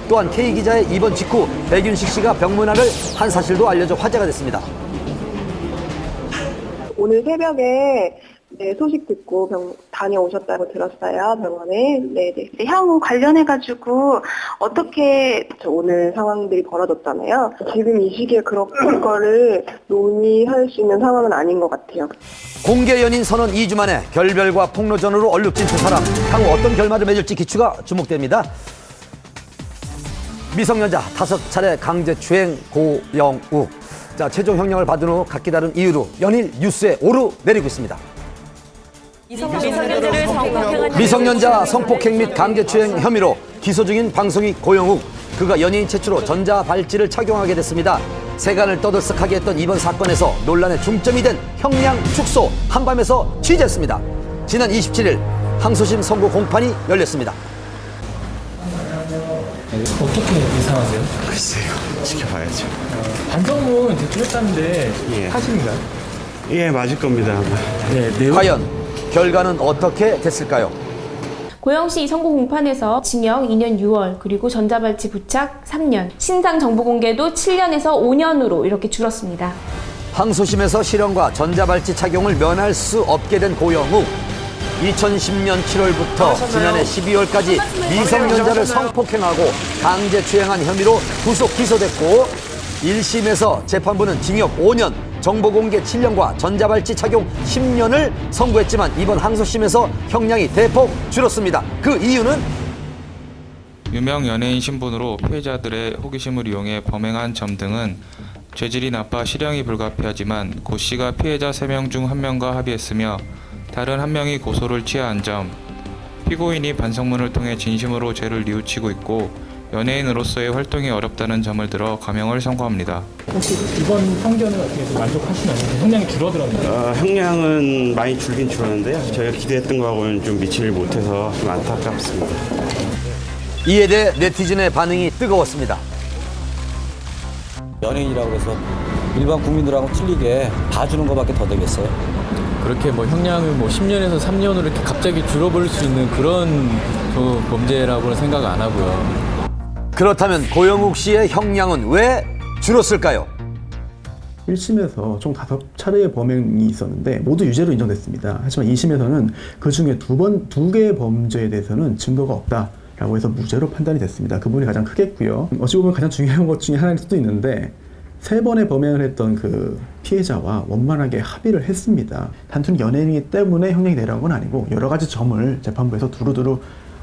또한 K 기자의 입원 직후 백윤식 씨가 병문안을 한 사실도 알려져 화제가 됐습니다. 오늘 새벽에 소식 듣고 다녀오셨다고 들었어요, 병원에. 네네. 향후 관련해가지고 어떻게 오늘 상황들이 벌어졌잖아요. 지금 이 시기에 그런 거를 논의할 수 있는 상황은 아닌 것 같아요. 공개 연인 선언 2주 만에 결별과 폭로전으로 얼룩진 두 사람. 향후 어떤 결말을 맺을지 기추가 주목됩니다. 미성년자 5차례 강제추행 고영욱. 자, 최종 형량을 받은 후 각기 다른 이유로 연일 뉴스에 오르내리고 있습니다. 미성년자 성폭행 및 강제추행 혐의로 기소 중인 방송인 고영욱. 그가 연예인 최초로 전자발찌를 착용하게 됐습니다. 세간을 떠들썩하게 했던 이번 사건에서 논란의 중점이 된 형량 축소 한밤에서 취재했습니다. 지난 27일 항소심 선고 공판이 열렸습니다. 어떻게 예상하세요? 글쎄요, 지켜봐야죠. 반성문 제출했다는데 예. 사실인가요? 예, 맞을 겁니다, 아마. 네, 내용. 과연 결과는 어떻게 됐을까요? 고영 씨 선고 공판에서 징역 2년 6월, 그리고 전자발찌 부착 3년, 신상 정보 공개도 7년에서 5년으로 이렇게 줄었습니다. 항소심에서 실형과 전자발찌 착용을 면할 수 없게 된 고영욱. 2010년 7월부터 지난해 12월까지 미성년자를 성폭행하고 강제추행한 혐의로 구속 기소됐고 1심에서 재판부는 징역 5년, 정보공개 7년과 전자발찌 착용 10년을 선고했지만 이번 항소심에서 형량이 대폭 줄었습니다. 그 이유는 유명 연예인 신분으로 피해자들의 호기심을 이용해 범행한 점 등은 죄질이 나빠 실형이 불가피하지만 고 씨가 피해자 3명 중 1명과 합의했으며 다른 1명이 고소를 취하한 점, 피고인이 반성문을 통해 진심으로 죄를 뉘우치고 있고 연예인으로서의 활동이 어렵다는 점을 들어 감형을 선고합니다. 혹시 이번 판결은 어떻게 좀 만족하시나요? 형량이 줄어들었나요? 형량은 많이 줄긴 줄었는데요. 저희가 기대했던 거하고는 좀 미치를 못해서 좀 안타깝습니다. 이에 대해 네티즌의 반응이 뜨거웠습니다. 연예인이라고 해서 일반 국민들하고 틀리게 봐주는 것밖에 더 되겠어요? 그렇게 뭐 형량을 뭐 10년에서 3년으로 이렇게 갑자기 줄어버릴 수 있는 그런 범죄라고는 생각 안 하고요. 그렇다면 고영욱 씨의 형량은 왜 줄었을까요? 1심에서 총 5차례의 범행이 있었는데 모두 유죄로 인정됐습니다. 하지만 2심에서는 그중에 두 개의 범죄에 대해서는 증거가 없다라고 해서 무죄로 판단이 됐습니다. 그 부분이 가장 크겠고요. 어찌 보면 가장 중요한 것 중에 하나일 수도 있는데 3번의 범행을 했던 그 피해자와 원만하게 합의를 했습니다. 단순히 연예인이기 때문에 형량이 내려간 건 아니고 여러 가지 점을 재판부에서 두루두루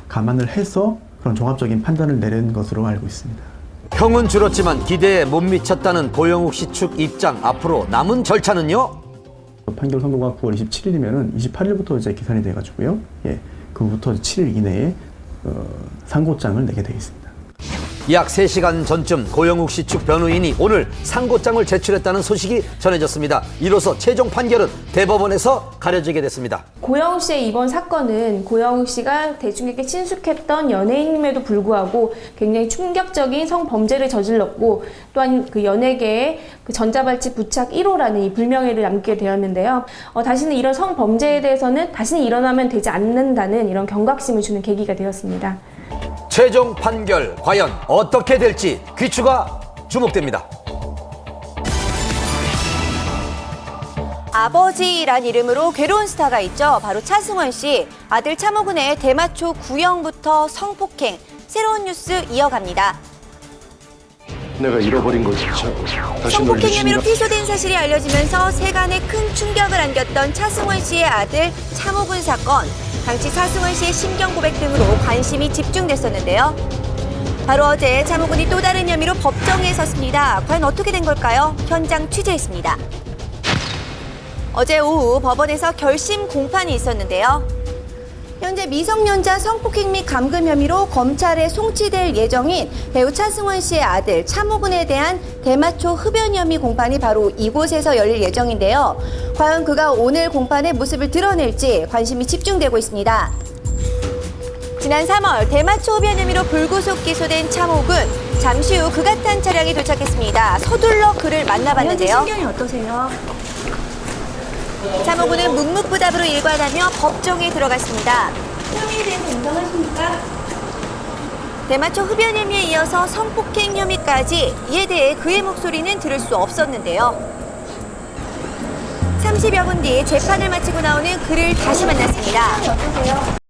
감안을 해서 그런 종합적인 판단을 내린 것으로 알고 있습니다. 형은 줄었지만 기대에 못 미쳤다는 고영욱 씨 측 입장. 앞으로 남은 절차는요? 판결 선고가 9월 27일이면은 28일부터 이제 기산이 돼가지고요. 예, 그부터 7일 이내에 상고장을 내게 되어 있습니다. 약 3시간 전쯤 고영욱 씨 측 변호인이 오늘 상고장을 제출했다는 소식이 전해졌습니다. 이로써 최종 판결은 대법원에서 가려지게 됐습니다. 고영 씨의 이번 사건은 고영 씨가 대중에게 친숙했던 연예인임에도 불구하고 굉장히 충격적인 성범죄를 저질렀고 또한 그 연예계에 그 전자발찌 부착 1호라는 이 불명예를 남기게 되었는데요. 다시는 이런 성범죄에 대해서는 다시는 일어나면 되지 않는다는 이런 경각심을 주는 계기가 되었습니다. 최종 판결 과연 어떻게 될지 귀추가 주목됩니다. 아버지란 이름으로 괴로운 스타가 있죠. 바로 차승원 씨. 아들 차모근의 대마초 구형부터 성폭행. 새로운 뉴스 이어갑니다. 내가 잃어버린 거죠. 성폭행 혐의로 기소된 사실이 알려지면서 세간에 큰 충격을 안겼던 차승원 씨의 아들 차모근 사건. 당시 차승원 씨의 심경 고백 등으로 관심이 집중됐었는데요. 바로 어제 차모근이 또 다른 혐의로 법정에 섰습니다. 과연 어떻게 된 걸까요? 현장 취재했습니다. 어제 오후 법원에서 결심 공판이 있었는데요. 현재 미성년자 성폭행 및 감금 혐의로 검찰에 송치될 예정인 배우 차승원 씨의 아들 차모근에 대한 대마초 흡연 혐의 공판이 바로 이곳에서 열릴 예정인데요. 과연 그가 오늘 공판의 모습을 드러낼지 관심이 집중되고 있습니다. 지난 3월 대마초 흡연 혐의로 불구속 기소된 차모근. 잠시 후 그가 탄 차량이 도착했습니다. 서둘러 그를 만나봤는데요. 현재 심경이 어떠세요? 차모근은 묵묵부답으로 일관하며 법정에 들어갔습니다. 혐의에 대해서 인정하십니까? 대마초 흡연 혐의에 이어서 성폭행 혐의까지, 이에 대해 그의 목소리는 들을 수 없었는데요. 30여 분 뒤 재판을 마치고 나오는 그를 다시 만났습니다.